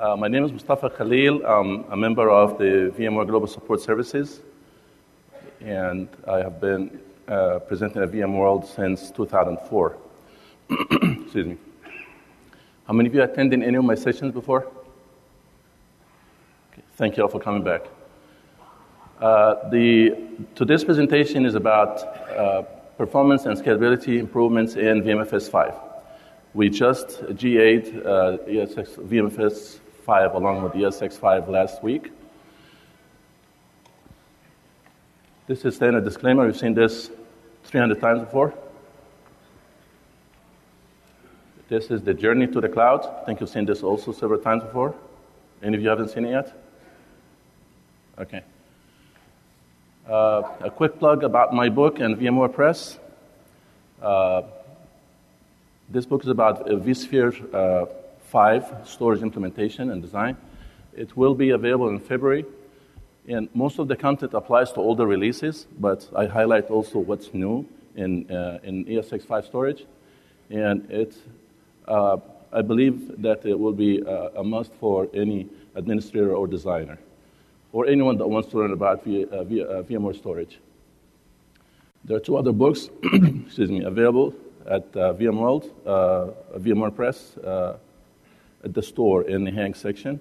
My name is Mustafa Khalil. I'm a member of the VMware Global Support Services, and I have been presenting at VMworld since 2004. Excuse me. How many of you attended any of my sessions before? Okay. Thank you all for coming back. Today's presentation is about performance and scalability improvements in VMFS5. We just GA'd VMFS5 along with ESX5 last week. This is then a disclaimer. We've seen this 300 times before. This is the journey to the cloud. I think you've seen this also several times before. Any of you haven't seen it yet? Okay. A quick plug about my book and VMware Press. This book is about vSphere 5 storage implementation and design. It will be available in February, and most of the content applies to older releases, but I highlight also what's new in ESX5 storage, and I believe that it will be a must for any administrator or designer, or anyone that wants to learn about VMware storage. There are two other books available at VMworld, VMware Press, at the store in the hang section.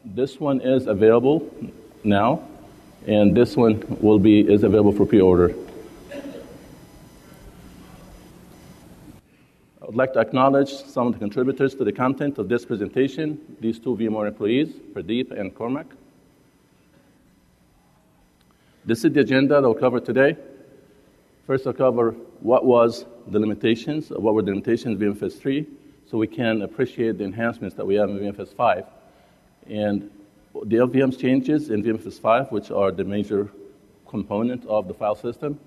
This one is available now, and this one is available for pre-order. I would like to acknowledge some of the contributors to the content of this presentation, these two VMware employees, Pradeep and Cormac. This is the agenda that we'll cover today. First, I'll cover what were the limitations of VMFS3, so we can appreciate the enhancements that we have in VMFS5, and the LVM changes in VMFS5, which are the major component of the file system,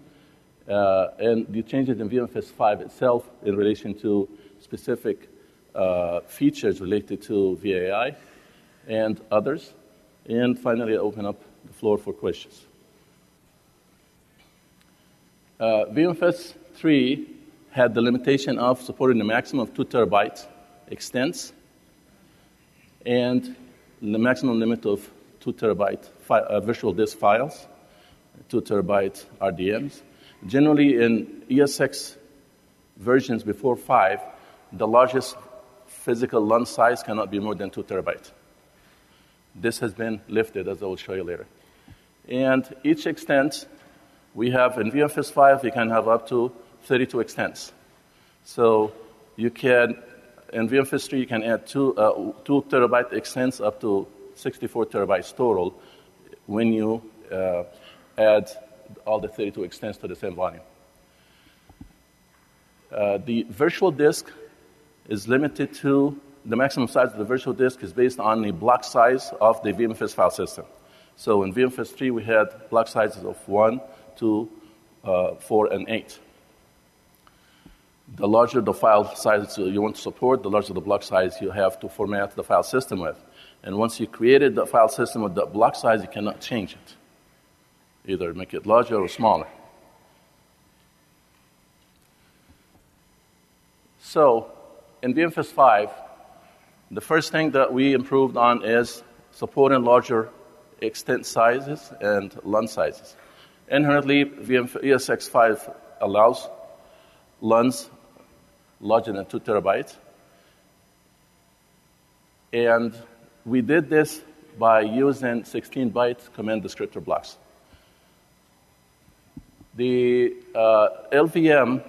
and the changes in VMFS5 itself in relation to specific features related to VAAI and others. And finally, I open up the floor for questions. VMFS3 had the limitation of supporting a maximum of 2 terabyte extents and the maximum limit of 2 terabyte virtual disk files, 2 terabyte RDMs. Generally, in ESX versions before 5, the largest physical LUN size cannot be more than 2 terabytes. This has been lifted, as I will show you later. And each extent, we have in VMFS5, you can have up to 32 extents. So you can, in VMFS3, you can add 2 terabyte extents up to 64 terabytes total when you add all the 32 extents to the same volume. The virtual disk is limited to, the maximum size of the virtual disk is based on the block size of the VMFS file system. So in VMFS3, we had block sizes of 1, 2, 4, and 8. The larger the file size you want to support, the larger the block size you have to format the file system with. And once you created the file system with the block size, you cannot change it. Either make it larger or smaller. So in VMFS5, the first thing that we improved on is supporting larger extent sizes and LUN sizes. Inherently, ESX5 allows LUNs larger than 2 terabytes. And we did this by using 16-byte command descriptor blocks. The LVM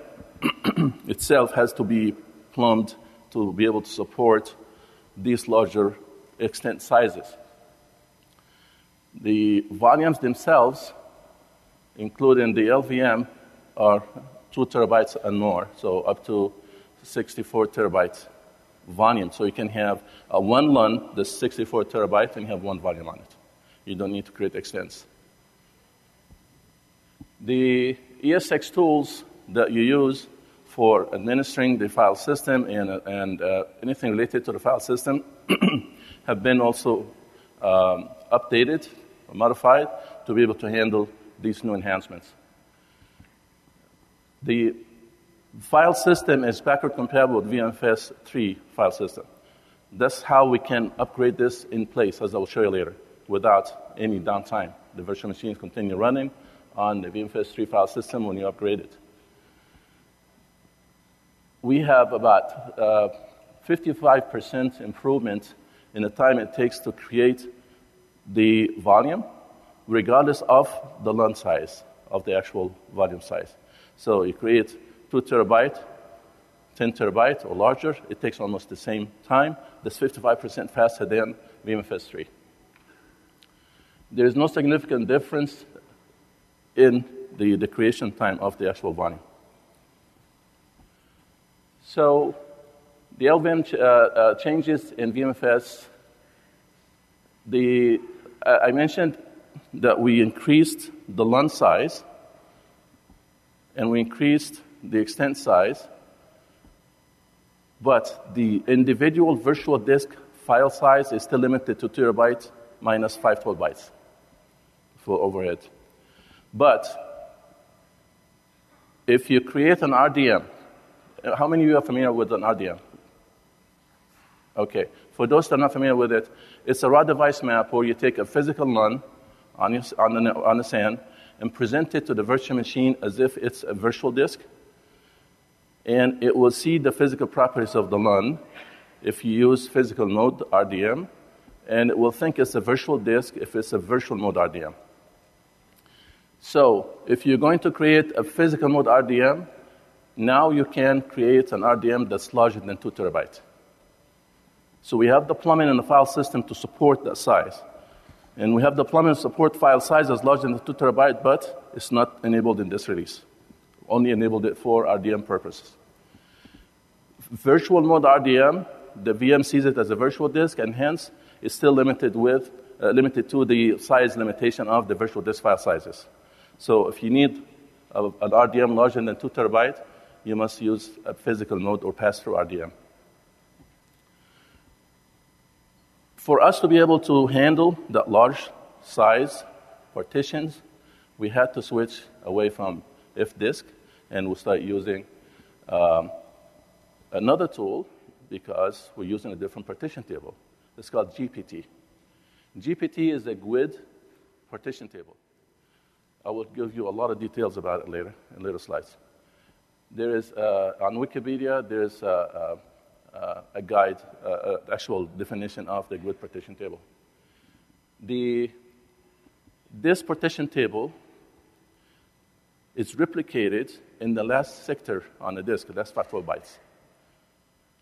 itself has to be plumbed to be able to support these larger extent sizes. The volumes themselves, including the LVM, are 2 terabytes and more, so up to 64 terabytes volume. So you can have one LUN that's 64 terabytes and you have one volume on it. You don't need to create extents. The ESX tools that you use for administering the file system and anything related to the file system have been also updated or modified to be able to handle these new enhancements. The file system is backward compatible with VMFS3 file system. That's how we can upgrade this in place, as I will show you later, without any downtime. The virtual machines continue running on the VMFS3 file system when you upgrade it. We have about 55% improvement in the time it takes to create the volume, regardless of the LUN size, of the actual volume size. So you create 2 terabyte, 10 terabyte or larger, it takes almost the same time. That's 55% faster than VMFS3. There is no significant difference in the creation time of the actual volume. So the LVM changes in VMFS, I mentioned that we increased the LUN size and we increased the extent size, but the individual virtual disk file size is still limited to 2 terabytes minus 512 bytes for overhead. But if you create an RDM, how many of you are familiar with an RDM? Okay. For those that are not familiar with it, it's a raw device map where you take a physical LUN on the SAN and present it to the virtual machine as if it's a virtual disk. And it will see the physical properties of the LUN if you use physical mode RDM, and it will think it's a virtual disk if it's a virtual mode RDM. So if you're going to create a physical mode RDM, now you can create an RDM that's larger than 2 terabytes. So we have the plumbing in the file system to support that size. And we have the plumbing to support file sizes larger than 2 terabytes, but it's not enabled in this release. Only enabled it for RDM purposes. Virtual mode RDM, the VM sees it as a virtual disk, and hence is still limited to the size limitation of the virtual disk file sizes. So if you need an RDM larger than 2 terabytes, you must use a physical mode or pass-through RDM. For us to be able to handle that large size partitions, we had to switch away from IF-disk, and we'll start using another tool because we're using a different partition table. It's called GPT. GPT is a GUID partition table. I will give you a lot of details about it later in later slides. There is, on Wikipedia, there's a guide, actual definition of the GUID partition table. This partition table is replicated in the last sector on the disk, that's 512 bytes.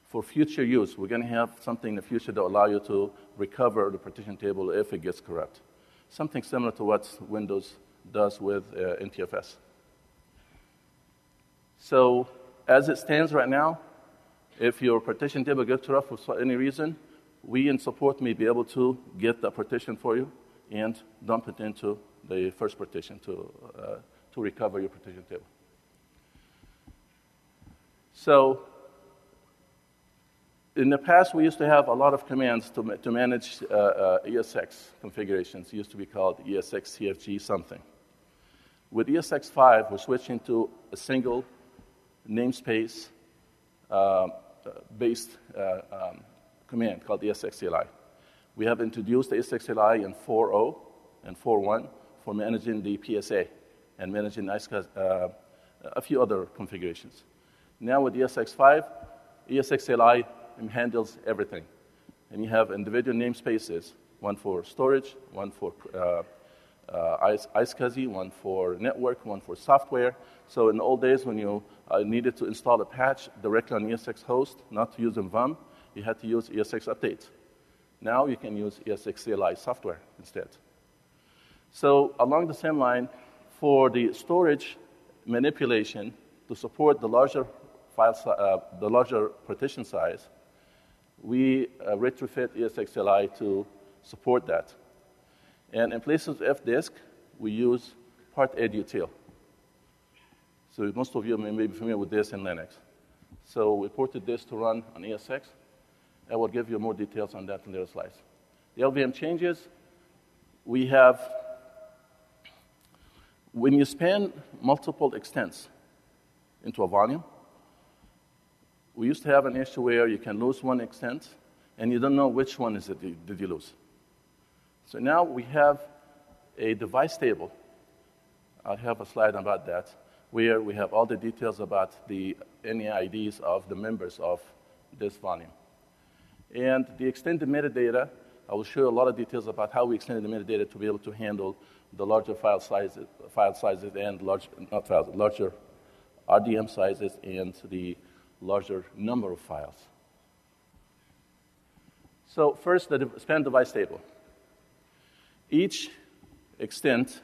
For future use, we're going to have something in the future that will allow you to recover the partition table if it gets corrupt. Something similar to what Windows does with NTFS. So as it stands right now, if your partition table gets corrupt for any reason, we in support may be able to get that partition for you and dump it into the first partition to recover your partition table. So in the past, we used to have a lot of commands to manage ESX configurations. It used to be called ESX CFG something. With ESX5, we're switching to a single namespace based command called ESXCLI. We have introduced the ESXCLI in 4.0 and 4.1 for managing the PSA and managing a few other configurations. Now with ESX5, ESXCLI handles everything. And you have individual namespaces, one for storage, one for iSCSI, one for network, one for software. So in the old days when you needed to install a patch directly on ESX host, not to use VM, you had to use ESX update. Now you can use ESXCLI software instead. So along the same line, for the storage manipulation to support the larger the larger partition size, we retrofit ESXCLI to support that. And in place of F-disk, we use part edutil. So most of you may be familiar with this in Linux. So we ported this to run on ESX. I will give you more details on that in later slides. The LVM changes, we have, when you span multiple extents into a volume, we used to have an issue where you can lose one extent and you don't know which one is it did you lose. So now we have a device table. I have a slide about that, where we have all the details about the NAIDs of the members of this volume. And the extended metadata, I will show you a lot of details about how we extended the metadata to be able to handle the larger file sizes and larger RDM sizes and the larger number of files. So first, the span device table. Each extent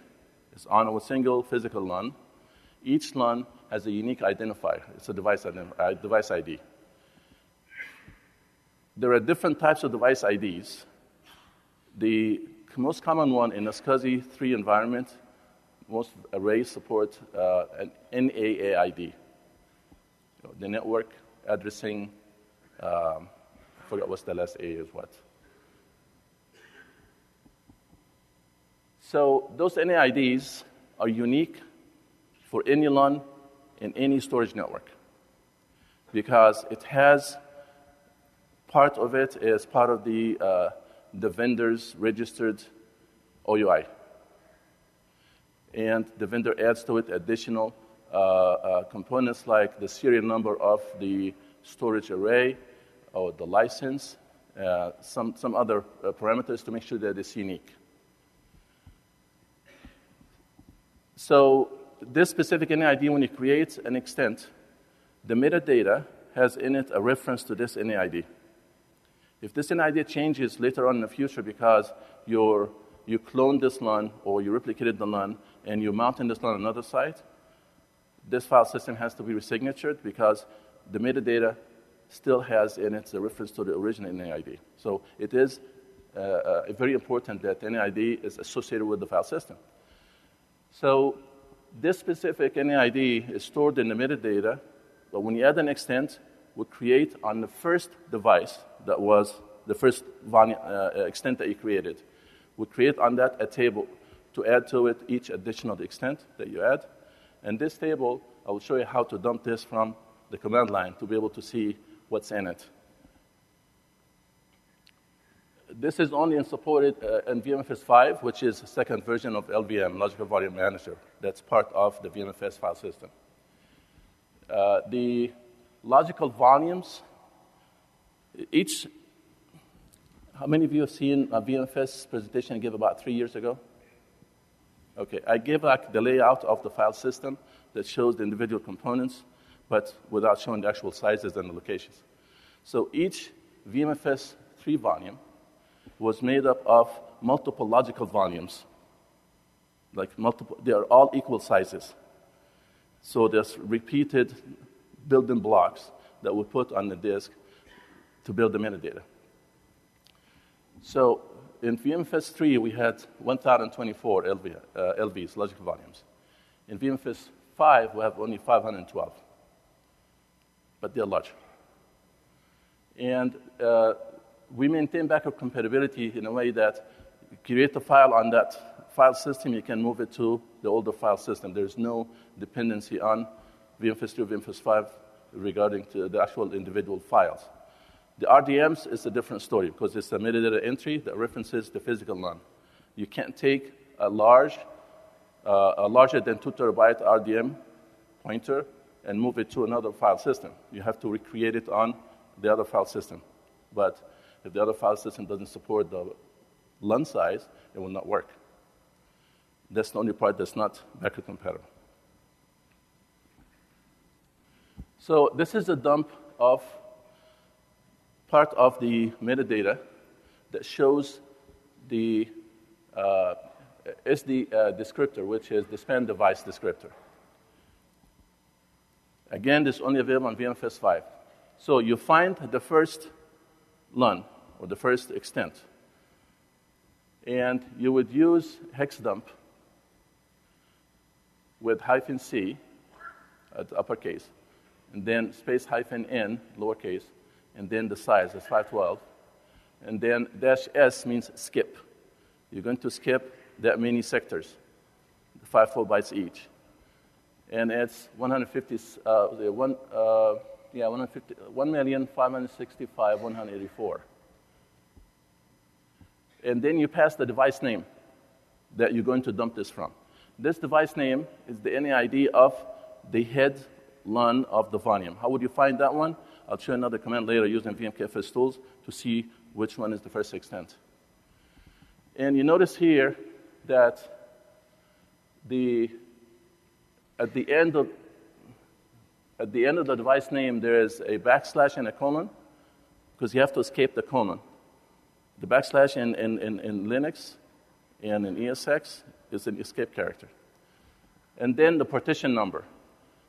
is on a single physical LUN. Each LUN has a unique identifier. It's a device ID. There are different types of device IDs. The most common one in a SCSI 3 environment, most arrays support an NAAID. The network addressing, I forgot what's the last A is what. So those NAIDs are unique for any LUN in any storage network because it has part of it is part of the vendor's registered OUI. And the vendor adds to it additional components like the serial number of the storage array or the license, some other parameters to make sure that it's unique. So this specific NAID, when you create an extent, the metadata has in it a reference to this NAID. If this NAID changes later on in the future because you cloned this LUN or you replicated the LUN and you mounted this LUN on another site, this file system has to be resignatured because the metadata still has in it a reference to the original NAID. So it is very important that NAID is associated with the file system. So this specific NAID is stored in the metadata, but when you add an extent, we create on the first device that was the first extent that you created. We create on that a table to add to it each additional extent that you add. And this table, I will show you how to dump this from the command line to be able to see what's in it. This is only supported in VMFS5, which is the second version of LVM, Logical Volume Manager. That's part of the VMFS file system. The logical volumes, how many of you have seen a VMFS presentation I gave about 3 years ago? Okay, I gave like the layout of the file system that shows the individual components, but without showing the actual sizes and the locations. So each VMFS3 volume was made up of multiple logical volumes. They are all equal sizes. So there's repeated building blocks that we put on the disk to build the metadata. So in VMFS3, we had 1,024 LVs, logical volumes. In VMFS5, we have only 512, but they're large. And we maintain backup compatibility in a way that you create a file on that file system, you can move it to the older file system. There's no dependency on VMFS3 or VMFS5 regarding to the actual individual files. The RDMs is a different story because it's a metadata entry that references the physical LUN. You can't take a larger than 2 terabyte RDM pointer and move it to another file system. You have to recreate it on the other file system. But if the other file system doesn't support the LUN size, it will not work. That's the only part that's not backward compatible. So this is a dump of part of the metadata that shows the descriptor, which is the span device descriptor. Again, this is only available on VMFS5. So you find the first LUN, or the first extent, and you would use hex dump with -c at uppercase, and then space -n, lowercase, and then the size is 512, and then -s means skip. You're going to skip that many sectors, 5 bytes each, and it's 1,565,184. and then you pass the device name that you're going to dump this from. This device name is the NAID of the head LUN of the volume. How would you find that one? I'll show another command later using VMFS tools to see which one is the first extent. And you notice here that at the end of the device name, there is a backslash and a colon, because you have to escape the colon. The backslash in Linux and in ESX is an escape character. And then the partition number.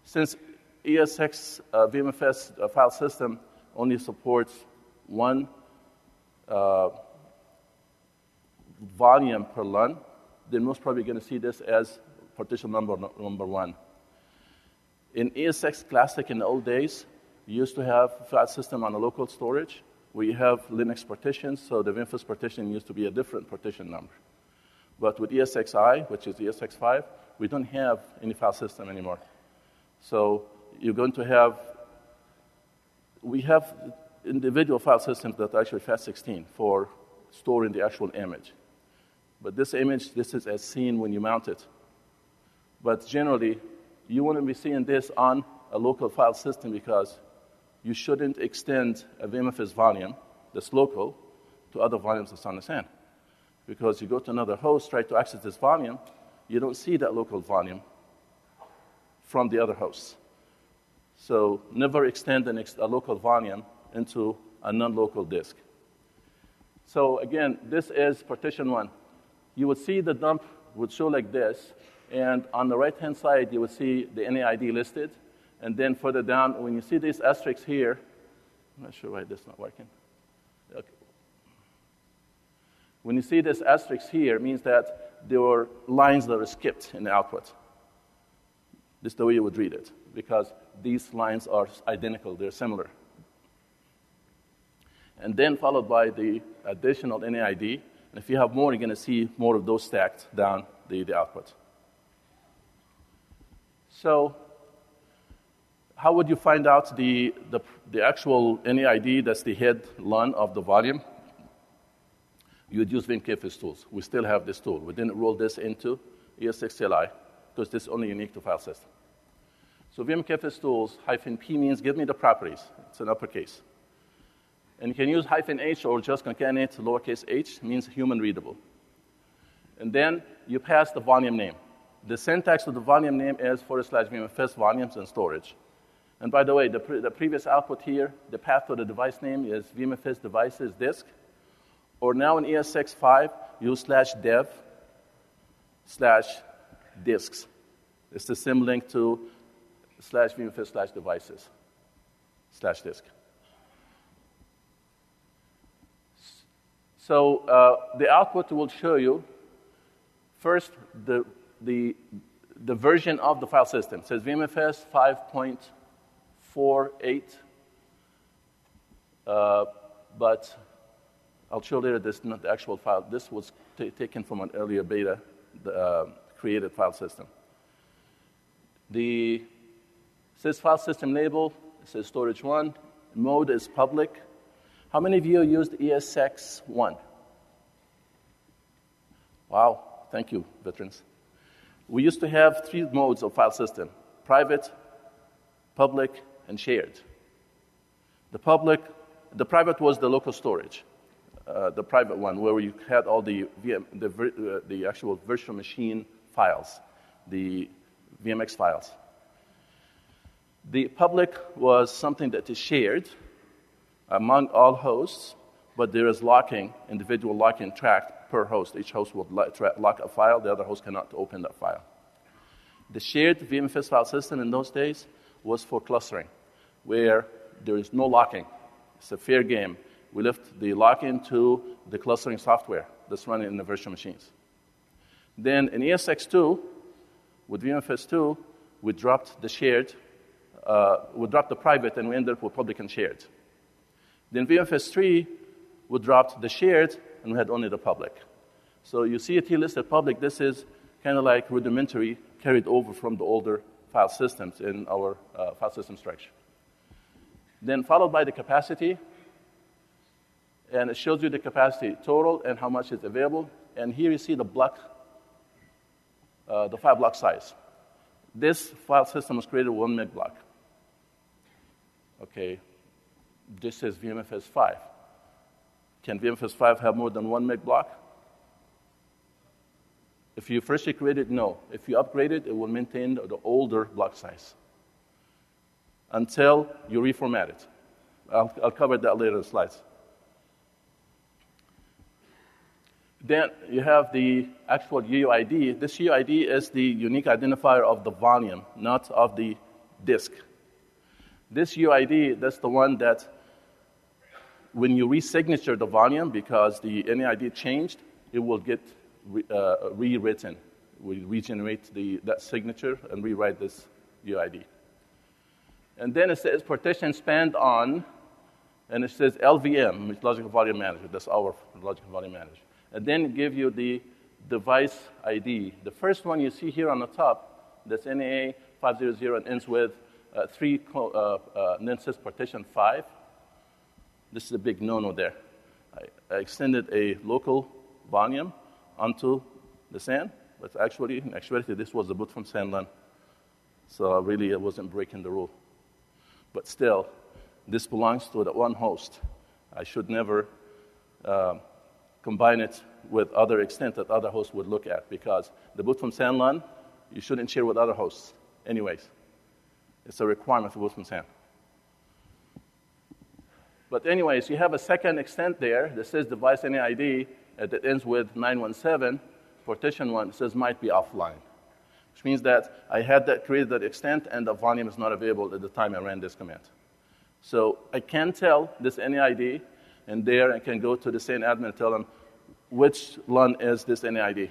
Since ESX VMFS file system only supports one volume per LUN, then most probably going to see this as partition number 1. In ESX Classic in the old days, you used to have file system on a local storage. We have Linux partitions, so the VMFS partition used to be a different partition number. But with ESXi, which is ESX5, we don't have any file system anymore. So you're going to have, we have individual file systems that are actually FAT16 for storing the actual image. But this image, this is as seen when you mount it. But generally, you want to be seeing this on a local file system because you shouldn't extend a VMFS volume that's local to other volumes that's on the SAN. Because you go to another host, try to access this volume, you don't see that local volume from the other hosts. So never extend a local volume into a non-local disk. So again, this is partition 1. You would see the dump would show like this, and on the right-hand side, you would see the NAID listed. And then further down, when you see these asterisks here, I'm not sure why this is not working. Okay. When you see this asterisk here, it means that there were lines that were skipped in the output. This is the way you would read it, because these lines are identical, they're similar. And then followed by the additional NAID, and if you have more, you're going to see more of those stacked down the output. So how would you find out the actual NAID that's the head LUN of the volume? You would use VMFS tools. We still have this tool. We didn't roll this into ESXLI because this is only unique to file system. So VMFS tools, -P means give me the properties. It's an uppercase. And you can use -H or just concatenate lowercase h, means human readable. And then you pass the volume name. The syntax of the volume name is /VMFS volumes and storage. And by the way, the previous output here, the path to the device name is VMFS devices disk. Or now in ESX5, use /dev/disks. It's the same link to /VMFS/devices /disk. So the output will show you first the version of the file system. It says VMFS 5.48, but I'll show later this is not the actual file. This was taken from an earlier beta created file system. It says file system label, it says storage 1, mode is public. How many of you used ESX1? Wow, thank you, veterans. We used to have 3 modes of file system: private, public, and shared. The private was the local storage, the private one, where you had all the actual virtual machine files, the VMX files. The public was something that is shared among all hosts, but there is locking, individual locking tracked per host. Each host will lock a file, the other host cannot open that file. The shared VMFS file system in those days was for clustering, where there is no locking. It's a fair game. We left the lock-in to the clustering software that's running in the virtual machines. Then in ESX2, with VMFS2, we dropped the shared, we dropped the private, and we ended up with public and shared. Then VMFS3, we dropped the shared, and we had only the public. So you see it here listed public. This is kind of like rudimentary, carried over from the older file systems in our file system structure. Then followed by the capacity, And it shows you the capacity total and how much is available. And here you see the block, the file block size. This file system was created 1 meg block. Okay, this is VMFS5. Can VMFS5 have more than 1 meg block? If you freshly create it, no. If you upgrade it, it will maintain the older block size until you reformat it. I'll cover that later in the slides. Then you have the actual UUID. This UUID is the unique identifier of the volume, not of the disk. This UUID, that's the one that when you resignature the volume, because the NAID changed, it will get rewritten. We regenerate that signature and rewrite this UUID. And then it says partition spanned on, and it says LVM, which is Logical Volume Manager. That's our Logical Volume Manager. And then give you the device ID. The first one you see here on the top, that's NAA 500 and ends with 3, and then says partition 5. This is a big no-no there. I extended a local volume onto the SAN, but actually, in actuality, this was the boot from SAN LAN. So really, it wasn't breaking the rule. But still, this belongs to the one host. I should never combine it with other extent that other hosts would look at, because the boot from SAN LAN, you shouldn't share with other hosts anyways. It's a requirement for boot from SAN. But anyways, you have a second extent there that says device NAID that ends with 917. Partition 1 says might be offline, which means that I had that created that extent and the volume is not available at the time I ran this command. So I can tell this NAID, and there I can go to the SAN admin and tell them which LUN is this NAID.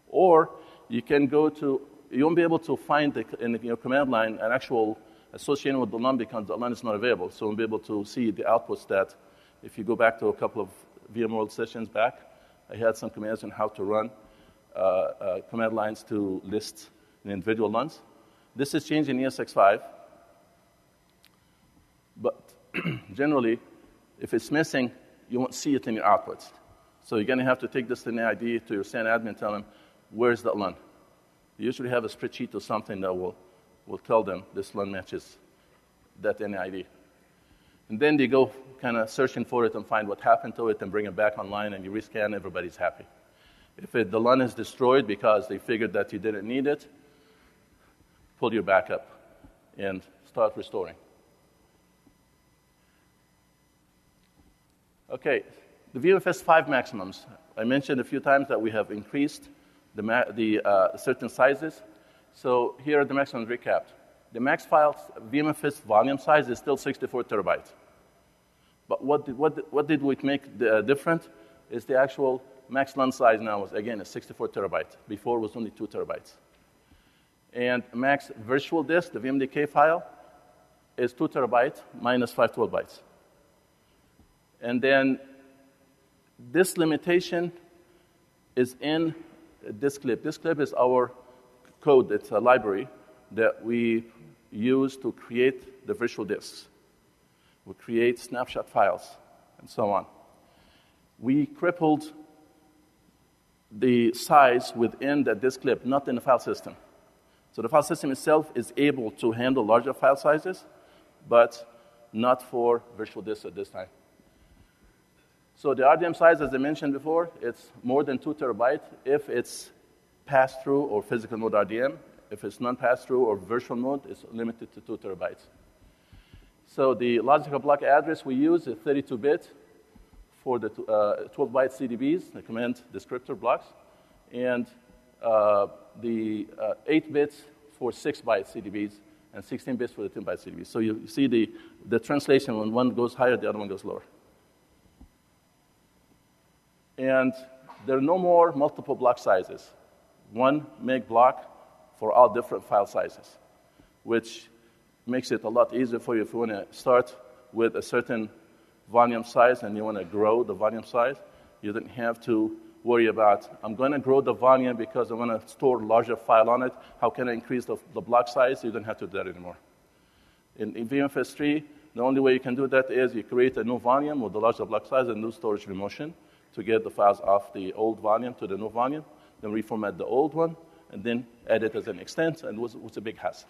Or you can go to, you won't be able to find in your command line an actual association with the LUN because the LUN is not available. So you'll be able to see the outputs that, if you go back to a couple of VMworld sessions back, I had some commands on how to run command lines to list the individual LUNs. This is changed in ESX5. But generally, if it's missing, you won't see it in your outputs. So you're going to have to take this NAID to your SAN admin and tell them, where's that LUN? You usually have a spreadsheet or something that will tell them this LUN matches that NAID. And then they go kind of searching for it and find what happened to it and bring it back online, and you rescan, everybody's happy. If the LUN is destroyed because they figured that you didn't need it, pull your backup and start restoring. Okay, the VMFS5 Maximums. I mentioned a few times that we have increased the certain sizes. So here are the maximums recapped. The max file VMFS volume size is still 64 terabytes. But what did we make different is the actual max LUN size now is, again, 64 terabytes. Before it was only 2 terabytes. And max virtual disk, the VMDK file, is 2 terabytes minus 512 bytes. And then this limitation is in disk clip. Disk clip is our code. It's a library that we use to create the virtual disks. We create snapshot files and so on. We crippled the size within the disk clip, not in the file system. So the file system itself is able to handle larger file sizes, but not for virtual disks at this time. So the RDM size, as I mentioned before, it's more than 2 terabytes if it's pass-through or physical mode RDM. If it's non-pass-through or virtual mode, it's limited to 2 terabytes. So the logical block address we use is 32-bit for the 12-byte CDBs, the command descriptor blocks, and the 8 bits for 6-byte CDBs, and 16 bits for the 10-byte CDBs. So you see the translation, when one goes higher, the other one goes lower. And there are no more multiple block sizes. 1 meg block for all different file sizes, which makes it a lot easier for you if you want to start with a certain volume size and you want to grow the volume size. You don't have to worry about, I'm going to grow the volume because I want to store a larger file on it. How can I increase the block size? You don't have to do that anymore. In VMFS3, The only way you can do that is you create a new volume with a larger block size and new storage remotion to get the files off the old volume to the new volume, then reformat the old one, and then add it as an extent, and it was a big hassle.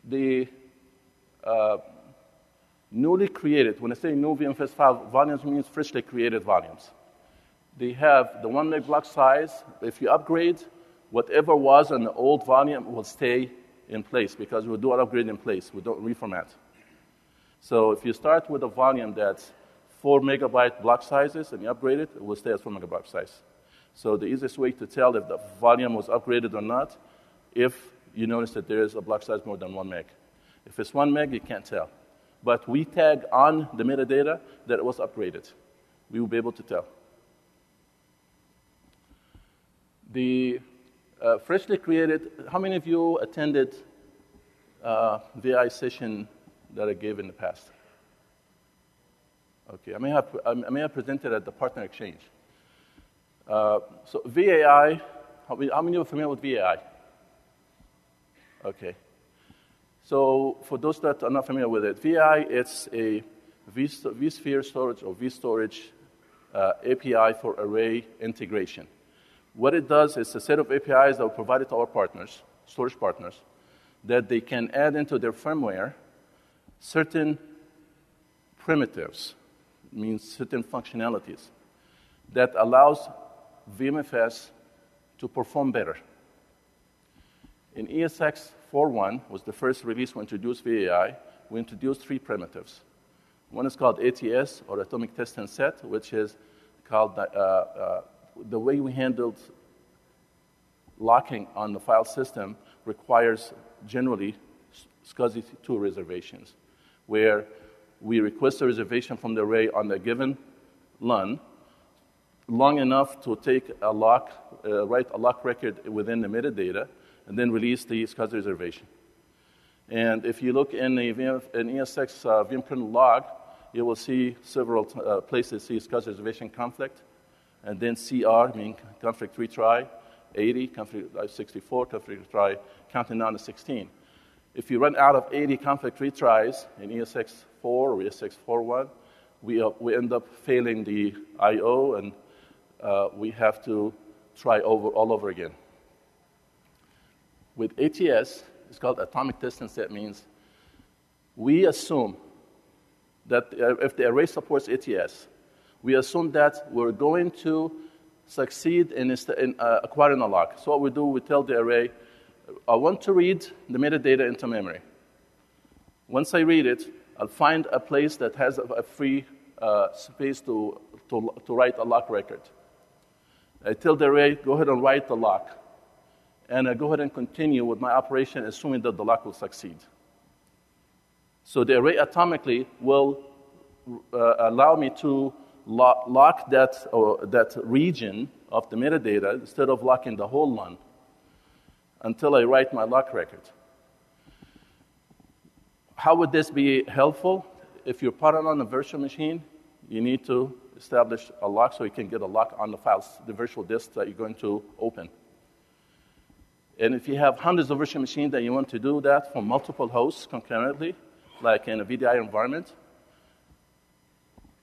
The newly created, when I say new VMFS5 volumes, means freshly created volumes. They have the 1 meg block size. If you upgrade, whatever was in the old volume will stay in place because we'll do an upgrade in place. We don't reformat. So if you start with a volume that's 4 megabyte block sizes and you upgrade it, it will stay as 4 megabyte size. So the easiest way to tell if the volume was upgraded or not, if you notice that there is a block size more than 1 meg. If it's 1 meg, you can't tell. But we tag on the metadata that it was upgraded. We will be able to tell. The freshly created, how many of you attended VAAI session that I gave in the past? Okay, I may have presented at the partner exchange. So VAAI, how many of you are familiar with VAAI? Okay. So for those that are not familiar with it, VAAI, it's a vSphere storage or vStorage API for array integration. What it does is a set of APIs that are provided to our partners, storage partners, that they can add into their firmware certain primitives, means certain functionalities, that allows VMFS to perform better. In ESX 4.1 was the first release we introduced VAAI. We introduced 3 primitives. One is called ATS, or Atomic Test and Set, which is called the way we handled locking on the file system requires generally SCSI-2 reservations, where we request a reservation from the array on a given LUN long enough to take a lock, write a lock record within the metadata, and then release the SCSI reservation. And if you look in the ESX vmprint log, you will see several places see SCSI reservation conflict, and then CR, meaning conflict retry, 80, conflict 64, conflict retry, counting down to 16. If you run out of 80 conflict retries in ESX 4 or ESX 4.1, we end up failing the I/O, and we have to try all over again. With ATS, it's called Atomic Test and Set, means we assume that if the array supports ATS, we assume that we're going to succeed in acquiring a lock. So what we do, we tell the array, I want to read the metadata into memory. Once I read it, I'll find a place that has a free space to write a lock record. I tell the array, go ahead and write the lock. And I go ahead and continue with my operation, assuming that the lock will succeed. So the array atomically will allow me to lock that region of the metadata instead of locking the whole LUN until I write my lock record. How would this be helpful? If you're putting on a virtual machine, you need to establish a lock so you can get a lock on the files, the virtual disk that you're going to open. And if you have hundreds of virtual machines that you want to do that from multiple hosts concurrently, like in a VDI environment,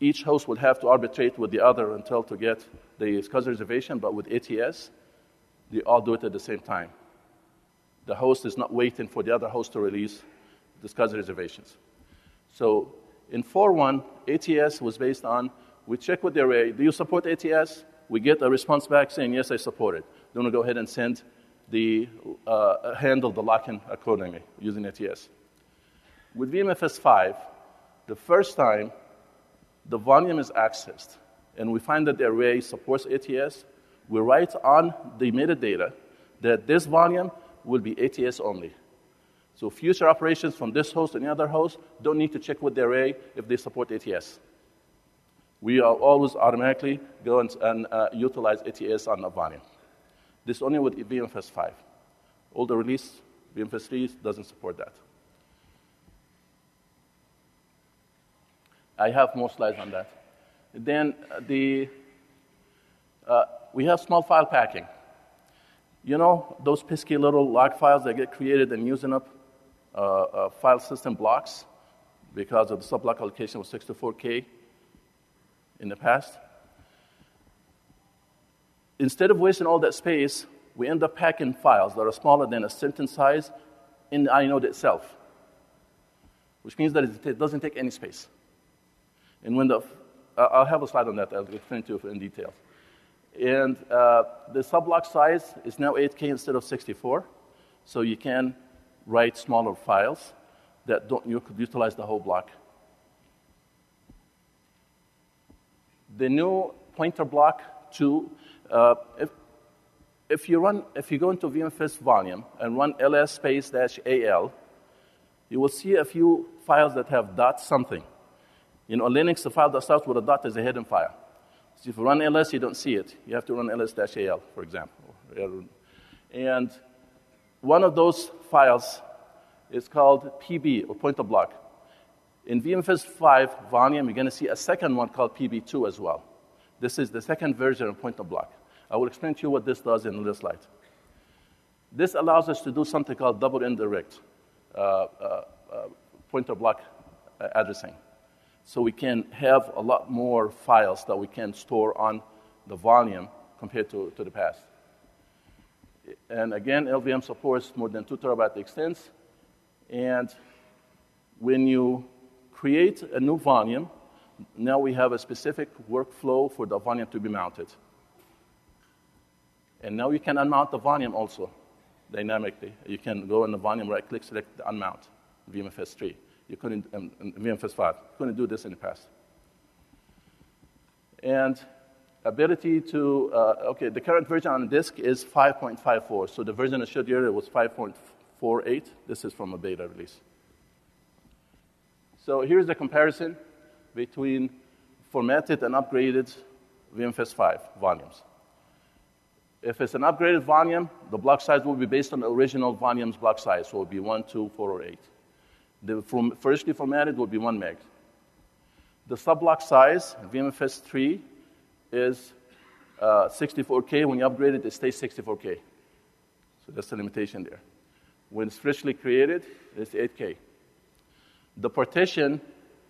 each host will have to arbitrate with the other until to get the SCSI reservation, but with ATS, they all do it at the same time. The host is not waiting for the other host to release the SCSI reservations. So in 4.1, ATS was based on, we check with the array, do you support ATS? We get a response back saying, yes, I support it. Then we go ahead and send handle the lock-in accordingly using ATS. With VMFS5, the first time the volume is accessed and we find that the array supports ATS, we write on the metadata that this volume will be ATS-only. So future operations from this host and the other host don't need to check with the array if they support ATS. We are always automatically go and utilize ATS on the volume. This only with VMFS5. Older release, VMFS3 doesn't support that. I have more slides on that. Then we have small file packing. You know those pesky little log files that get created and using up file system blocks because of the sub-block allocation was 64K in the past? Instead of wasting all that space, we end up packing files that are smaller than a sentence size in the inode itself, which means that it doesn't take any space. And when I'll have a slide on that. I'll explain to you in detail. And the sub-block size is now 8K instead of 64, so you can write smaller files that you could utilize the whole block. The new pointer block 2, if you go into VMFS volume and run ls space -al, you will see a few files that have dot something. In Linux, the file that starts with a dot is a hidden file. So if you run ls, you don't see it. You have to run ls-al, for example. And one of those files is called PB, or pointer block. In VMFS5 volume, you're going to see a second one called PB2 as well. This is the second version of pointer block. I will explain to you what this does in this slide. This allows us to do something called double indirect pointer block addressing. So we can have a lot more files that we can store on the volume compared to the past. And again, LVM supports more than 2 terabyte extents. And when you create a new volume, now we have a specific workflow for the volume to be mounted. And now you can unmount the volume also dynamically. You can go in the volume, right-click, select the unmount, VMFS3. You couldn't, VMFS5. You couldn't do this in the past. And ability to, the current version on the disk is 5.54. So the version I showed you earlier was 5.48. This is from a beta release. So here's the comparison between formatted and upgraded VMFS5 volumes. If it's an upgraded volume, the block size will be based on the original volume's block size, so it will be 1, 2, 4, or 8. The freshly formatted will be 1 meg. The sub-block size, VMFS3, is 64K. When you upgrade it, it stays 64K. So that's the limitation there. When it's freshly created, it's 8K. The partition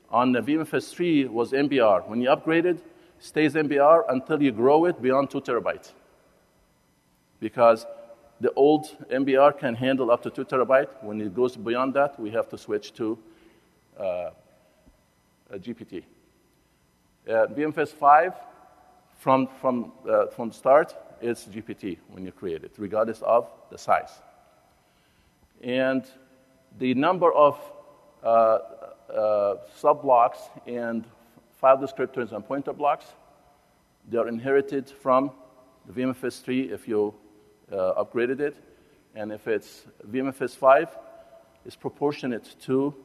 on the VMFS3 was MBR. When you upgrade it, it stays MBR until you grow it beyond 2 terabytes. Because the old MBR can handle up to 2 terabytes. When it goes beyond that, we have to switch to a GPT. VMFS5, from start, is GPT when you create it, regardless of the size. And the number of sub-blocks and file descriptors and pointer blocks, they are inherited from the VMFS3 if you upgraded it. And if it's VMFS5, it's proportionate to,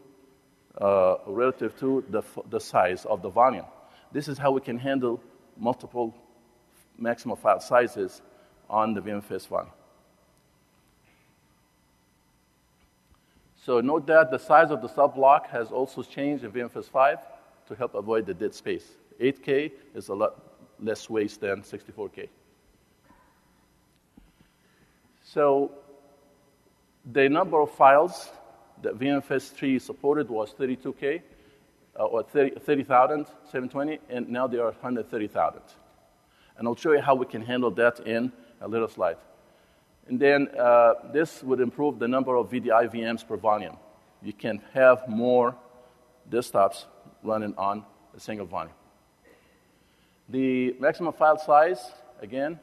relative to the size of the volume. This is how we can handle multiple maximum file sizes on the VMFS volume. So note that the size of the sub-block has also changed in VMFS5 to help avoid the dead space. 8K is a lot less waste than 64K. So the number of files that VMFS3 supported was 32K, or 30,720, and now they are 130,000. And I'll show you how we can handle that in a little slide. And then this would improve the number of VDI VMs per volume. You can have more desktops running on a single volume. The maximum file size, again,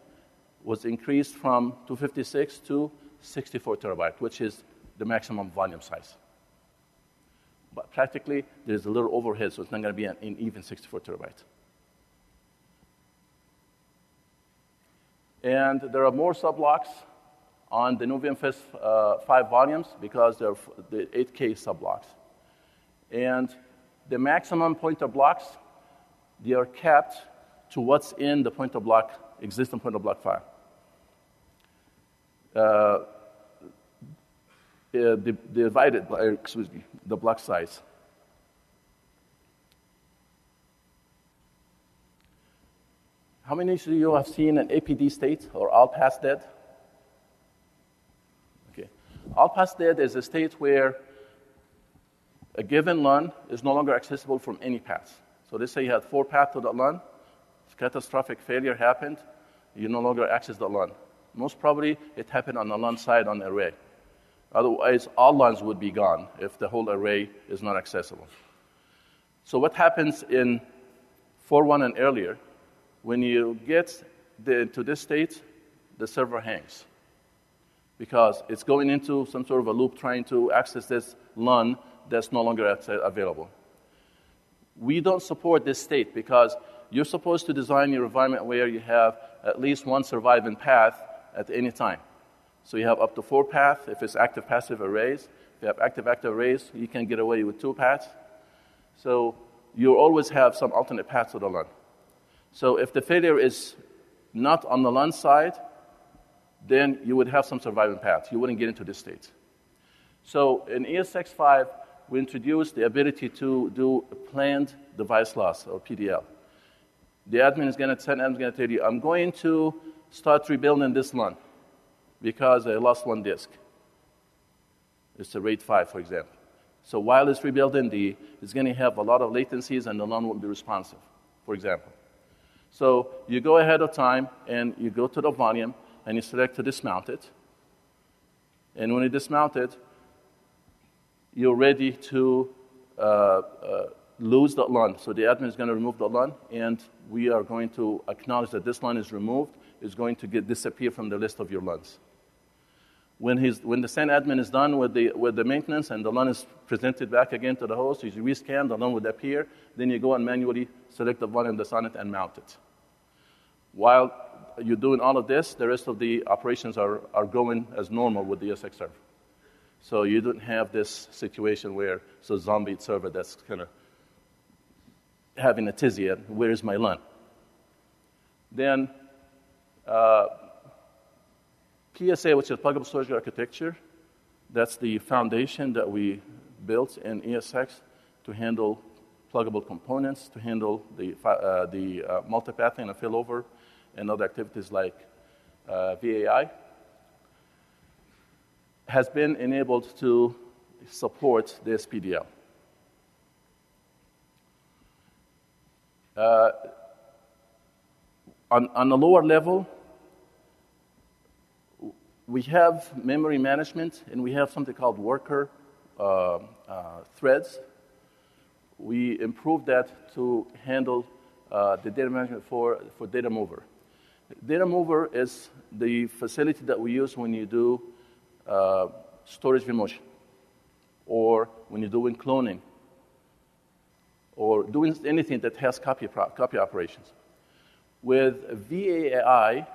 was increased from 256 to 64 terabyte, which is the maximum volume size. But practically, there's a little overhead, so it's not going to be an even 64 terabyte. And there are more sub-blocks on the new VMFS5 volumes because they're the 8K sub-blocks. And the maximum pointer blocks, they are capped to what's in the pointer block, existing pointer block file. Divided by, the block size. How many of you have seen an APD state or all past dead? All paths dead is a state where a given LUN is no longer accessible from any paths. So let's say you had 4 paths to the LUN. Catastrophic failure happened. You no longer access the LUN. Most probably, it happened on the LUN side on the array. Otherwise, all LUNs would be gone if the whole array is not accessible. So what happens in 4.1 and earlier, when you get to this state, the server hangs because it's going into some sort of a loop trying to access this LUN that's no longer available. We don't support this state because you're supposed to design your environment where you have at least one surviving path at any time. So you have up to 4 paths if it's active-passive arrays. If you have active-active arrays, you can get away with 2 paths. So you always have some alternate paths to the LUN. So if the failure is not on the LUN side, then you would have some surviving paths. You wouldn't get into this state. So in ESX5, we introduced the ability to do a planned device loss, or PDL. The admin is going to tell you, I'm going to start rebuilding this LUN because I lost one disk. It's a RAID 5, for example. So while it's rebuilding, it's going to have a lot of latencies and the LUN won't be responsive, for example. So you go ahead of time and you go to the volume and you select to dismount it. And when you dismount it, you're ready to lose the LUN. So the admin is going to remove the LUN, and we are going to acknowledge that this LUN is removed. It's going to disappear from the list of your LUNs. When the SAN admin is done with the maintenance and the LUN is presented back again to the host, you rescan, the LUN would appear. Then you go and manually select the volume that's on it and mount it. While you're doing all of this, the rest of the operations are going as normal with the ESX server. So you don't have this situation where it's a zombie server that's kind of having a tizzy at where is my LUN. Then PSA, which is pluggable storage architecture, that's the foundation that we built in ESX to handle pluggable components, to handle the multipathing and failover and other activities like VAAI, has been enabled to support this PDL. On the lower level, we have memory management, and we have something called worker threads. We improved that to handle the data management for data mover. Data mover is the facility that we use when you do storage vMotion, or when you're doing cloning, or doing anything that has copy operations. With VAAI,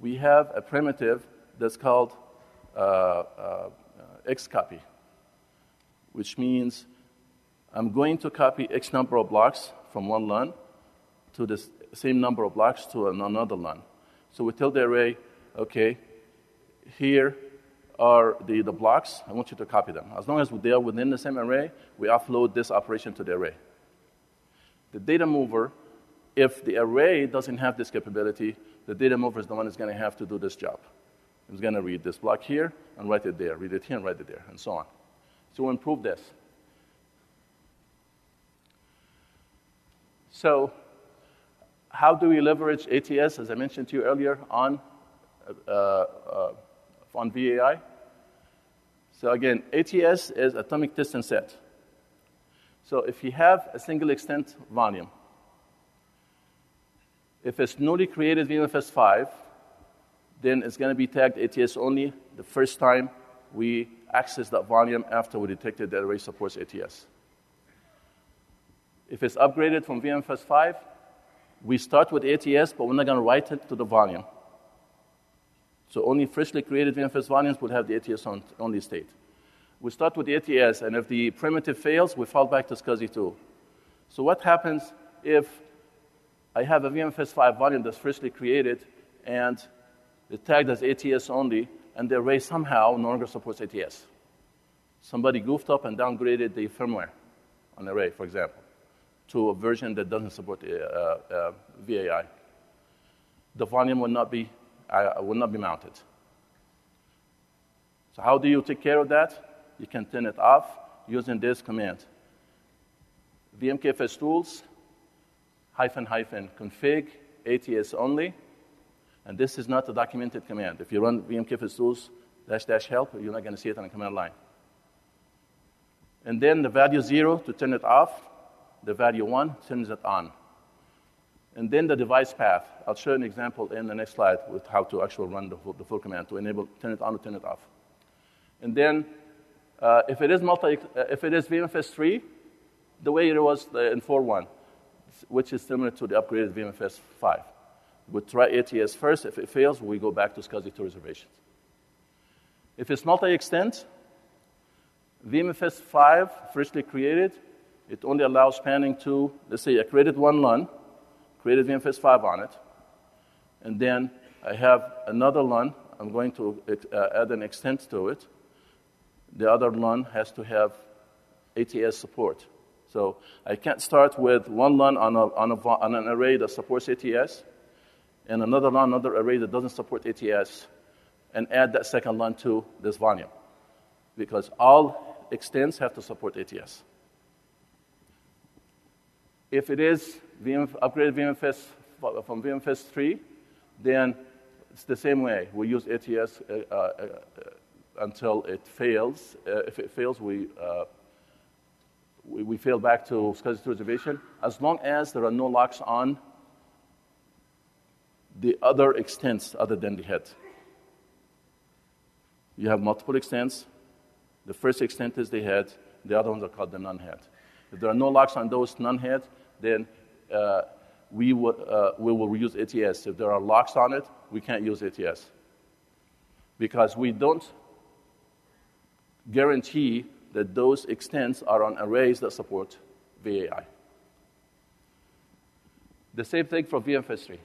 we have a primitive that's called xcopy, which means I'm going to copy X number of blocks from one LUN to the same number of blocks to another LUN. So we tell the array, okay, here are the blocks. I want you to copy them. As long as they are within the same array, we offload this operation to the array. The data mover, if the array doesn't have this capability, the data mover is the one that's going to have to do this job. It's going to read this block here and write it there, read it here and write it there, and so on. So we'll improve this. So how do we leverage ATS, as I mentioned to you earlier, on VAAI? So again, ATS is atomic test and set. So if you have a single extent volume, if it's newly created VMFS5, then it's going to be tagged ATS-only the first time we access that volume after we detected that array supports ATS. If it's upgraded from VMFS5, we start with ATS, but we're not going to write it to the volume. So only freshly created VMFS volumes will have the ATS-only state. We start with the ATS, and if the primitive fails, we fall back to SCSI2. So what happens if I have a VMFS5 volume that's freshly created, and it's tagged as ATS-only, and the array somehow no longer supports ATS? Somebody goofed up and downgraded the firmware on the array, for example, to a version that doesn't support VAAI. The volume will not be mounted. So how do you take care of that? You can turn it off using this command. VMKFS tools, --config, ATS-only. And this is not a documented command. If you run VMKFS tools --help, you're not going to see it on the command line. And then the value 0 to turn it off, the value 1 turns it on. And then the device path. I'll show an example in the next slide with how to actually run the full command to enable turn it on or turn it off. And then if it is VMFS3, the way it was in 4.1, which is similar to the upgraded VMFS5. We try ATS first. If it fails, we go back to SCSI2 reservations. If it's multi-extent, VMFS5, freshly created, it only allows spanning to, let's say I created one LUN, created VMFS5 on it, and then I have another LUN. I'm going to add an extent to it. The other LUN has to have ATS support. So I can't start with one LUN on an array that supports ATS, and another LUN, another array that doesn't support ATS, and add that second LUN to this volume, because all extents have to support ATS. If it is upgraded VMFS from VMFS3, then it's the same way. We use ATS until it fails. If it fails, we fail back to SCSI2 reservation, as long as there are no locks on the other extents other than the head. You have multiple extents. The first extent is the head. The other ones are called the non-head. If there are no locks on those non-head, then we will use ATS. If there are locks on it, we can't use ATS, because we don't guarantee that those extents are on arrays that support VAAI. The same thing for VMFS3.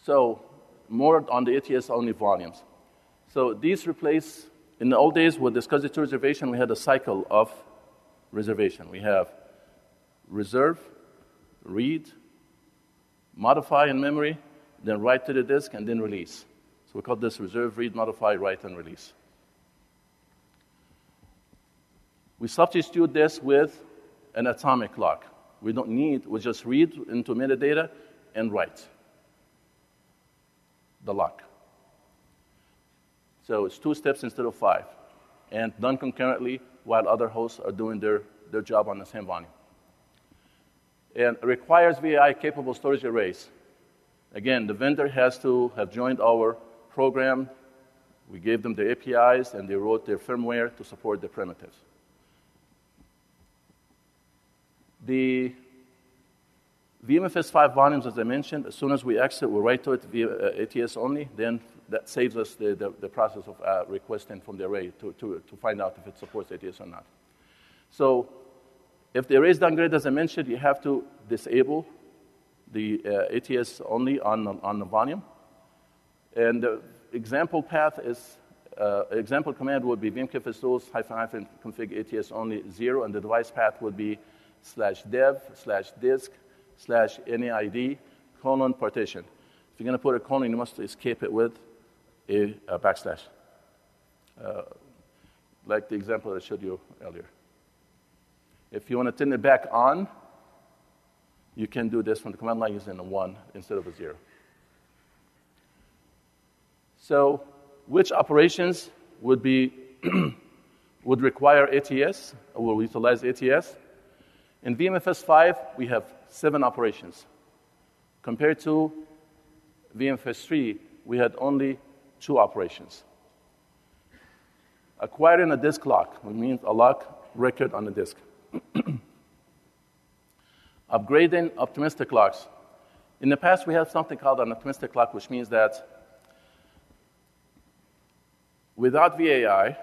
So more on the ATS-only volumes. So these replace, in the old days with the SCSI2 reservation, we had a cycle of reservation. We have reserve, read, modify in memory, then write to the disk, and then release. So we call this reserve, read, modify, write, and release. We substitute this with an atomic lock. We just read into metadata and write the lock. So it's 2 steps instead of 5, and done concurrently while other hosts are doing their job on the same volume. And it requires VAAI-capable storage arrays. Again, the vendor has to have joined our program. We gave them the APIs, and they wrote their firmware to support the primitives. The VMFS5 volumes, as I mentioned, as soon as we exit, we write to it via ATS only. Then that saves us the process of requesting from the array to find out if it supports ATS or not. So if the array is downgraded, as I mentioned, you have to disable the ATS only on the volume. And the example path is, example command would be VMKFS tools --config ATS only 0, and the device path would be /dev/disk/NAID :partition. If you're going to put a colon, you must escape it with a backslash, like the example I showed you earlier. If you want to turn it back on, you can do this from the command line using a 1 instead of a 0. So which operations would require ATS, or will utilize ATS? In VMFS5, we have 7 operations. Compared to VMFS3, we had only 2 operations. Acquiring a disk lock, which means a lock record on the disk. Upgrading optimistic locks. In the past, we had something called an optimistic lock, which means that without VAAI,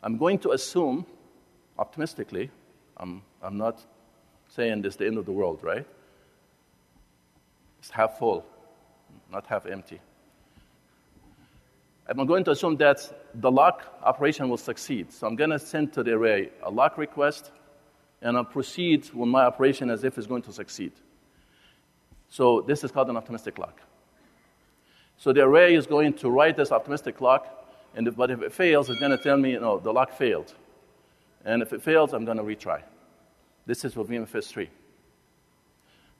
I'm going to assume, optimistically, I'm not saying this is the end of the world, right? It's half full, not half empty. I'm going to assume that the lock operation will succeed. So I'm going to send to the array a lock request, and I'll proceed with my operation as if it's going to succeed. So this is called an optimistic lock. So the array is going to write this optimistic lock, but if it fails, it's going to tell me, the lock failed. And if it fails, I'm going to retry. This is for VMFS3.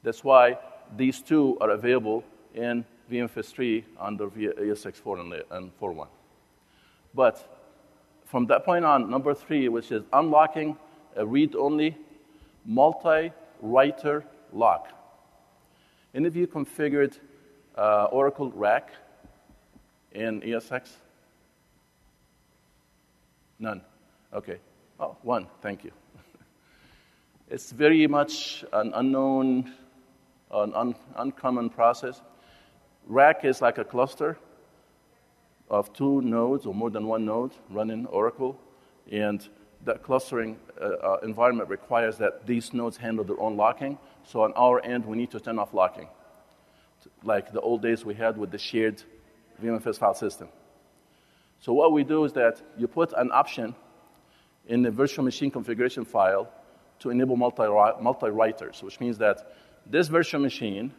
That's why these two are available in VMFS3 under ESX4 and 4.1. But from that point on, number 3, which is unlocking a read-only multi-writer lock. Any of you configured Oracle RAC in ESX? None. Okay. Oh, one. Thank you. It's very much an unknown, uncommon process. RAC is like a cluster of 2 nodes or more than 1 node running Oracle, and that clustering environment requires that these nodes handle their own locking. So on our end, we need to turn off locking, like the old days we had with the shared VMFS file system. So what we do is that you put an option in the virtual machine configuration file to enable multi-writers, which means that this virtual machine,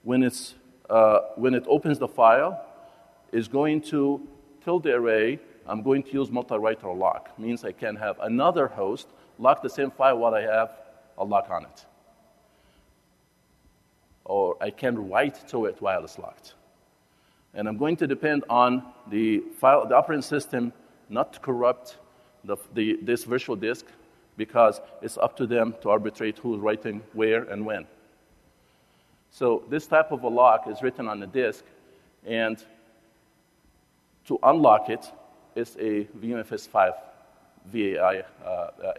when it opens the file, is going to tell the array, I'm going to use multi-writer lock. Means I can have another host lock the same file while I have a lock on it. Or I can write to it while it's locked. And I'm going to depend on the operating system not to corrupt this virtual disk, because it's up to them to arbitrate who's writing where and when. So this type of a lock is written on the disk, and to unlock it is a VMFS5 VAAI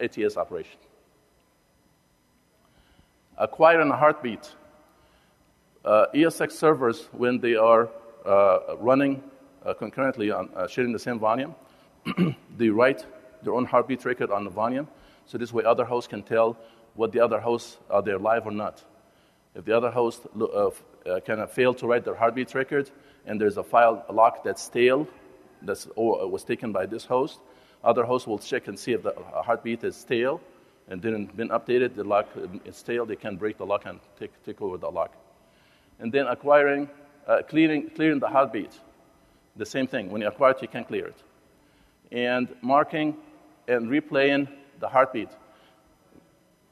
ATS operation. Acquiring a heartbeat. ESX servers, when they are running concurrently on sharing the same volume, they write their own heartbeat record on the volume, so this way other hosts can tell what the other hosts, are they live or not. If the other host kind of failed to write their heartbeat record, and there's a lock that's stale, was taken by this host, other hosts will check and see if the heartbeat is stale and didn't been updated, the lock is stale, they can break the lock and take over the lock. And then clearing the heartbeat. The same thing. When you acquire it, you can clear it. And marking and replaying the heartbeat.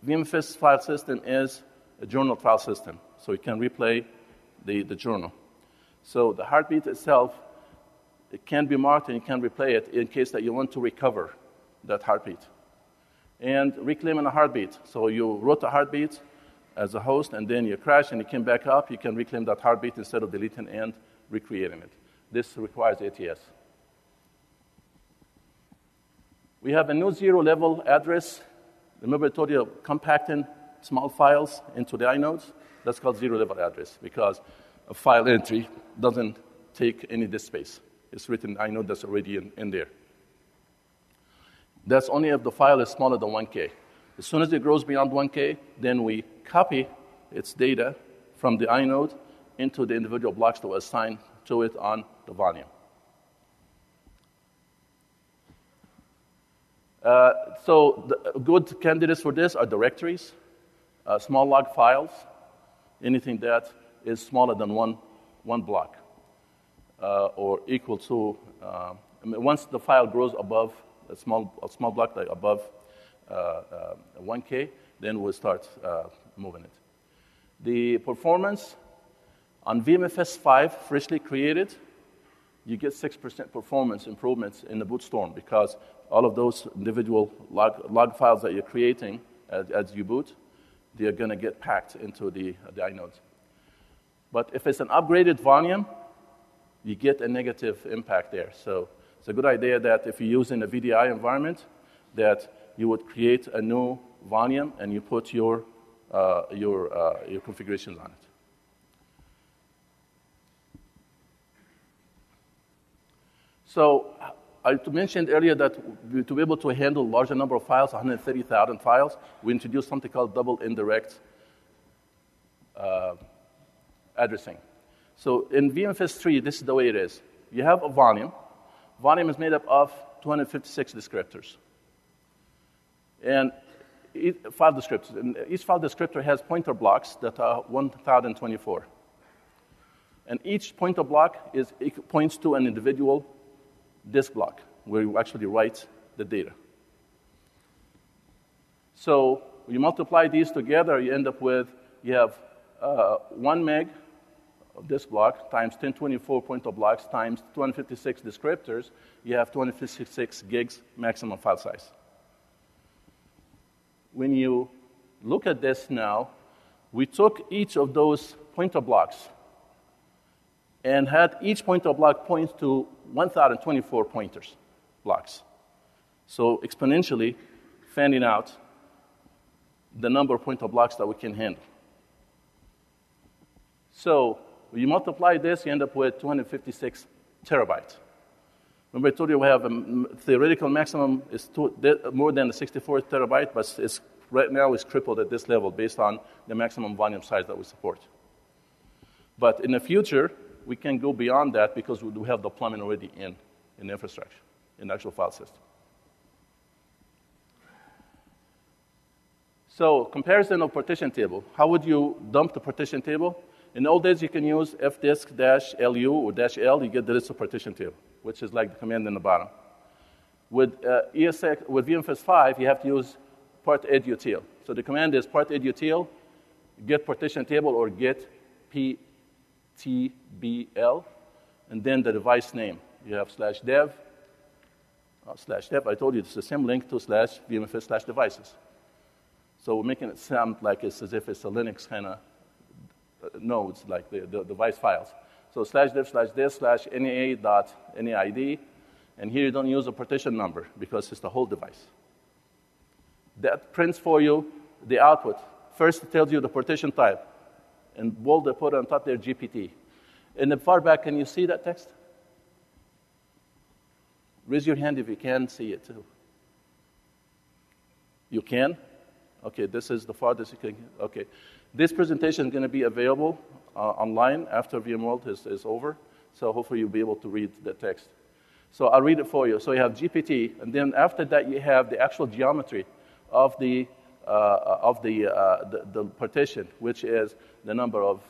VMFS file system is a journal file system, so you can replay the journal. So the heartbeat itself, it can be marked and you can replay it in case that you want to recover that heartbeat. And reclaiming a heartbeat. So you wrote a heartbeat as a host, and then you crash and you came back up, you can reclaim that heartbeat instead of deleting and recreating it. This requires ATS. We have a new zero-level address. Remember I told you compacting small files into the inodes? That's called zero-level address, because a file entry doesn't take any disk space. It's written inode that's already in there. That's only if the file is smaller than 1K. As soon as it grows beyond 1K, then we copy its data from the inode into the individual blocks that were assigned to it on the volume. So the good candidates for this are directories, small log files, anything that is smaller than one block or equal to, once the file grows above a small block, like above 1K, then we'll start moving it. The performance on VMFS5, freshly created, you get 6% performance improvements in the boot storm, because all of those individual log files that you're creating as you boot, they're going to get packed into the inodes. But if it's an upgraded volume, you get a negative impact there. So it's a good idea that if you're using a VDI environment, that you would create a new volume and you put your configurations on it. So I mentioned earlier that to be able to handle a larger number of files, 130,000 files, we introduced something called double indirect addressing. So in VMFS3, this is the way it is. You have a volume. Volume is made up of 256 descriptors. And file descriptors. And each file descriptor has pointer blocks that are 1,024. And each pointer block points to an individual disk block where you actually write the data. So you multiply these together, you end up with, you have 1 meg of disk block times 1024 pointer blocks times 256 descriptors, you have 256 gigs maximum file size. When you look at this now, we took each of those pointer blocks and had each pointer block point to 1,024 pointers blocks. So exponentially fanning out the number of pointer blocks that we can handle. So when you multiply this, you end up with 256 terabytes. Remember I told you we have a theoretical maximum is more than 64 terabyte, but right now it's crippled at this level based on the maximum volume size that we support. But in the future, we can go beyond that because we do have the plumbing already in the infrastructure, in the actual file system. So comparison of partition table. How would you dump the partition table? In old days, you can use fdisk-lu or -l, you get the list of partition table, which is like the command in the bottom. With with VMFS5, you have to use part edutil. So the command is part edutil, get partition table, or get ptbl, and then the device name. You have /dev, /dev. I told you it's the same link to /vmfs/devices. So we're making it sound like it's as if it's a Linux kind of nodes, like the device files. So /dev/this/nea.neid, and here you don't use a partition number because it's the whole device. That prints for you the output. First, it tells you the partition type, and bold they put on top there GPT. In the far back, can you see that text? Raise your hand if you can see it too. You can? Okay, this is the farthest you can. Okay. This presentation is going to be available online after VMworld is over, so hopefully you'll be able to read the text. So I'll read it for you. So you have GPT, and then after that you have the actual geometry of the partition, which is the number of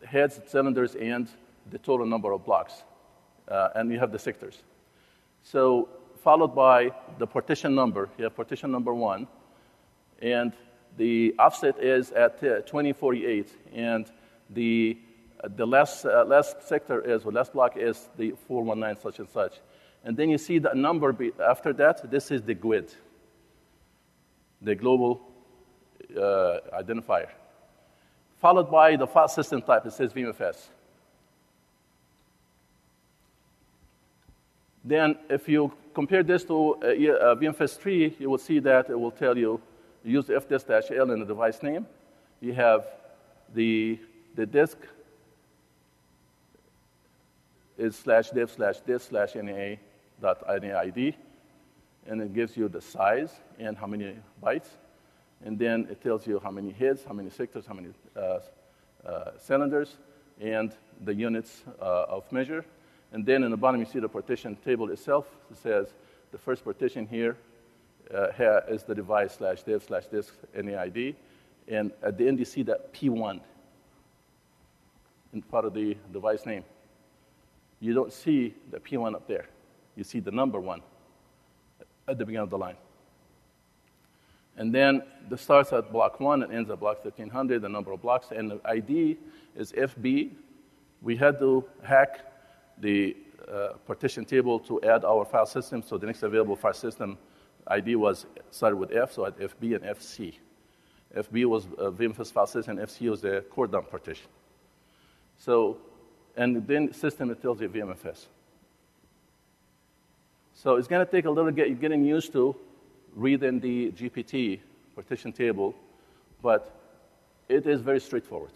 heads, cylinders, and the total number of blocks, and you have the sectors. So followed by the partition number. You have partition number 1, and the offset is at 2048, and the last sector is, or last block is the 419 such and such. And then you see the number after that. This is the GUID, the global identifier. Followed by the file system type. It says VMFS. Then if you compare this to VMFS3, you will see that it will tell you, use fdisk-l in the device name. You have the disk is /dev/this/nea.neid, and it gives you the size and how many bytes. And then it tells you how many heads, how many sectors, how many cylinders, and the units of measure. And then in the bottom, you see the partition table itself. It says the first partition here is the device /dev/disk/neid. And at the end, you see that P1 in part of the device name. You don't see the P1 up there. You see the number 1 at the beginning of the line. And then it starts at block 1 and ends at block 1300, the number of blocks. And the ID is FB. We had to hack the partition table to add our file system. So the next available file system ID started with F, so I had FB and FC. FB was VMFS file system, and FC was the core dump partition. So, and then system, it tells you VMFS. So it's going to take a little getting used to reading the GPT partition table, but it is very straightforward.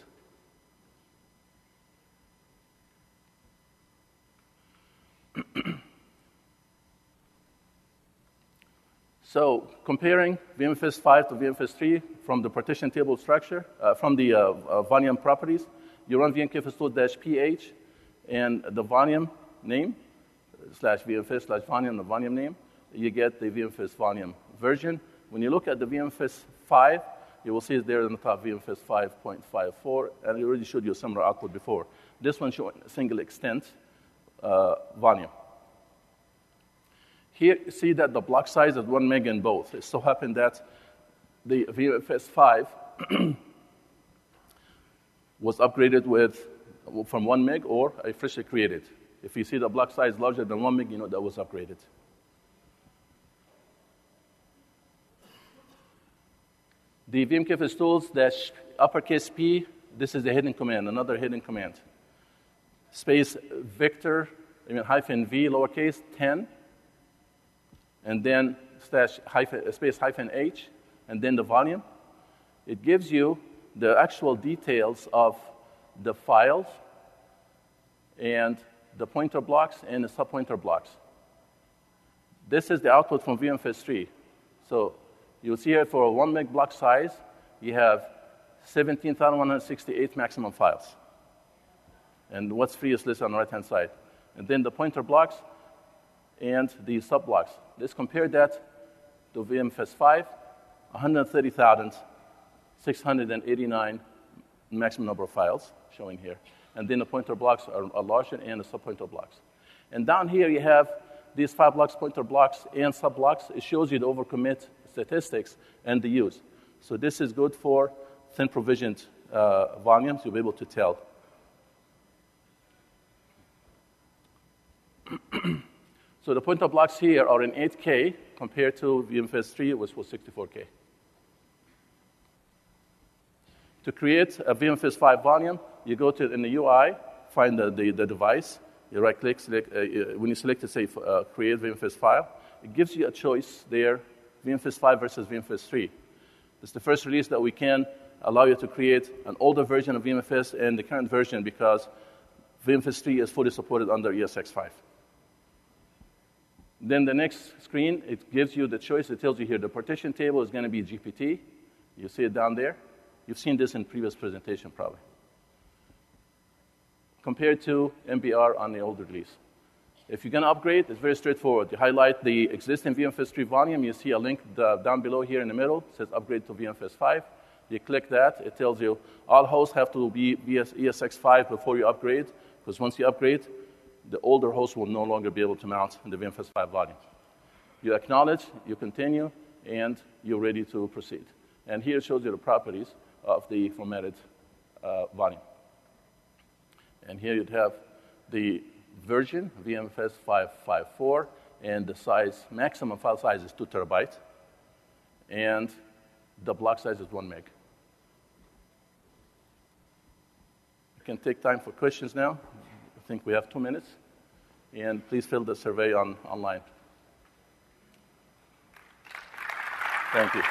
So comparing VMFS5 to VMFS3 from the partition table structure, from the volume properties, you run vmkfs-ph and the volume name, /VMFS/volume, the volume name, you get the VMFS volume version. When you look at the VMFS5, You will see it there in the top, VMFS 5.54, and I already showed you a similar output before. This one showing a single extent volume. Here, you see that the block size is 1 meg in both. It so happened that the VMFS5 was upgraded from 1 meg or a freshly created. If you see the block size larger than 1 meg, you know that was upgraded. The VMFS tools uppercase P, this is the hidden command, another hidden command. Space Victor, hyphen V, lowercase, 10, and then space hyphen H, and then the volume. It gives you the actual details of the files and the pointer blocks and the subpointer blocks. This is the output from VMFS3. So you'll see here for a 1 meg block size, you have 17,168 maximum files. And what's free is listed on the right-hand side. And then the pointer blocks and the sub-blocks. Let's compare that to VMFS5, 130,689 maximum number of files showing here. And then the pointer blocks are larger and the sub-pointer blocks. And down here you have these 5 blocks, pointer blocks, and sub-blocks. It shows you the overcommit statistics and the use. So this is good for thin provisioned volumes. You'll be able to tell. So the pointer blocks here are in 8K compared to VMFS3, which was 64K. To create a VMFS5 volume, you go to in the UI, find the device. You right-click, when you select it, say create VMFS file, it gives you a choice there, VMFS5 versus VMFS3. This is the first release that we can allow you to create an older version of VMFS and the current version because VMFS3 is fully supported under ESX5. Then the next screen, it gives you the choice. It tells you here the partition table is going to be GPT. You see it down there. You've seen this in previous presentation probably. Compared to MBR on the older release. If you're going to upgrade, it's very straightforward. You highlight the existing VMFS3 volume. You see a link down below here in the middle. It says upgrade to VMFS5. You click that. It tells you all hosts have to be ESX5 before you upgrade, because once you upgrade, the older host will no longer be able to mount the VMFS5 volume. You acknowledge, you continue, and you're ready to proceed. And here it shows you the properties of the formatted volume. And here you'd have the version, VMFS554, and the size, maximum file size is 2 terabytes, and the block size is 1 meg. You can take time for questions now. I think we have 2 minutes. And please fill the survey online. Thank you.